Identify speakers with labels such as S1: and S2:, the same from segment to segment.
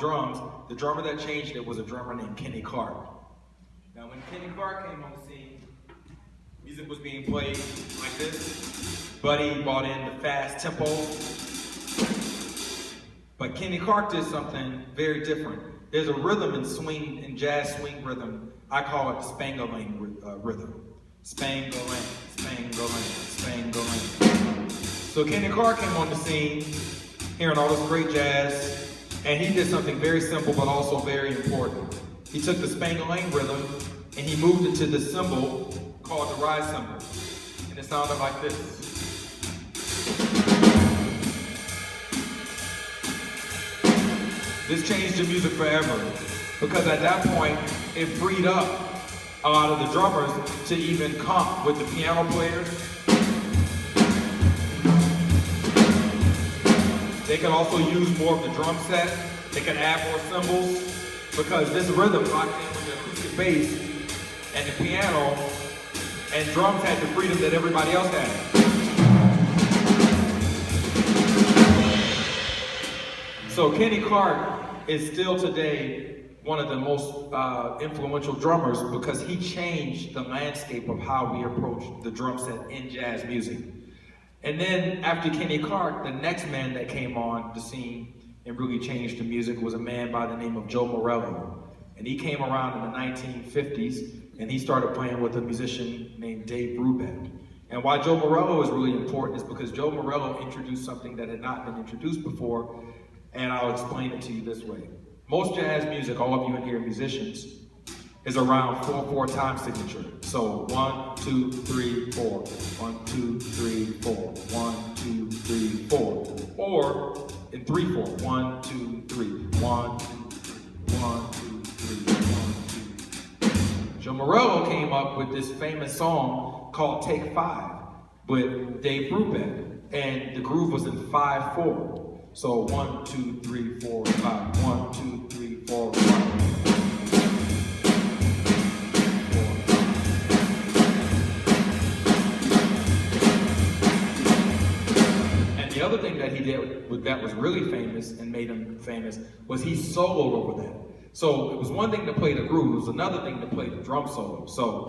S1: drums, the drummer that changed it was a drummer named Kenny Clark. Now when Kenny Clark came on the scene, music was being played like this. Buddy brought in the fast tempo. But Kenny Clark did something very different. There's a rhythm in swing, in jazz swing rhythm. I call it the Spangolang rhythm. Spangolang, Spangolang, Spangolang. So Kenny Clark came on the scene, hearing all this great jazz, and he did something very simple but also very important. He took the Spangolang rhythm and he moved it to the cymbal called the ride cymbal. And it sounded like this. This changed the music forever, because at that point, it freed up a lot of the drummers to even comp with the piano players. They can also use more of the drum set. They can add more cymbals, because this rhythm locked in with the acoustic bass and the piano, and drums had the freedom that everybody else had. So Kenny Clark is still today one of the most influential drummers, because he changed the landscape of how we approach the drum set in jazz music. And then after Kenny Clark, the next man that came on the scene and really changed the music was a man by the name of Joe Morello. And he came around in the 1950s, and he started playing with a musician named Dave Brubeck. And why Joe Morello is really important is because Joe Morello introduced something that had not been introduced before, and I'll explain it to you this way. Most jazz music, all of you in here musicians, is around 4/4 time signature. So 1, 2, 3, 4. 1, 2, 3, 4. 1, 2, 3, 4. Or in 3/4. 1, 2, 3. 1, 2, 3. 1, 2, 3. 1, 2. Joe Morello came up with this famous song called Take 5 with Dave Brubeck, and the groove was in 5/4. So 1, 2, 3, 4, 5. 1, 2, 3, 4, 5. The other thing that he did that was really famous and made him famous was he soloed over that. So it was one thing to play the groove, it was another thing to play the drum solo. So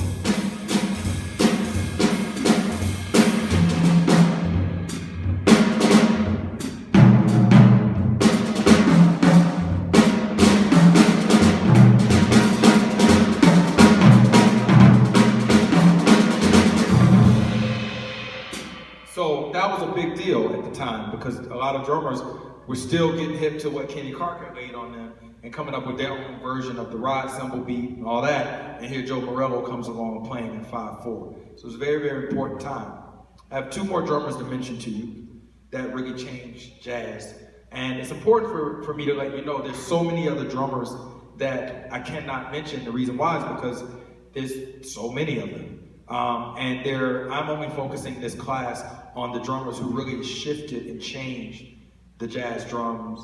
S1: that was a big deal at the time, because a lot of drummers were still getting hip to what Kenny Clark had laid on them and coming up with their own version of the ride cymbal beat and all that. And here Joe Morello comes along playing in 5/4. So it's a very, very important time. I have two more drummers to mention to you that really changed jazz. And it's important for me to let you know there's so many other drummers that I cannot mention. The reason why is because there's so many of them. I'm only focusing this class on the drummers who really shifted and changed the jazz drums,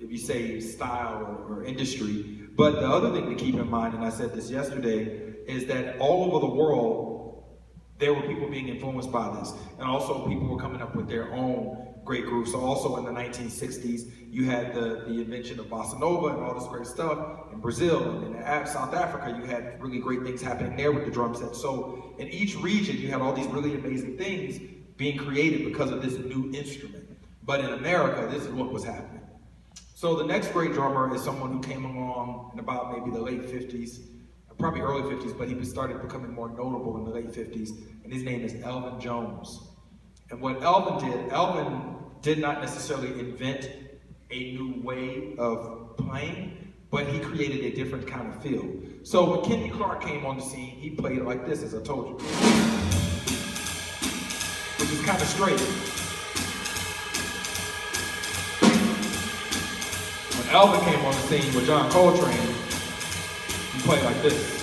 S1: if you say style or industry. But the other thing to keep in mind, and I said this yesterday, is that all over the world, there were people being influenced by this. And also people were coming up with their own great grooves. So also in the 1960s, you had the invention of bossa nova and all this great stuff in Brazil, and in South Africa, you had really great things happening there with the drum set. So in each region, you had all these really amazing things being created because of this new instrument. But in America, this is what was happening. So the next great drummer is someone who came along in about maybe the late 50s, probably early 50s, but he started becoming more notable in the late 50s, and his name is Elvin Jones. And what Elvin did not necessarily invent a new way of playing, but he created a different kind of feel. So when Kenny Clark came on the scene, he played it like this, as I told you, which is kind of straight. When Elvin came on the scene with John Coltrane, he played like this.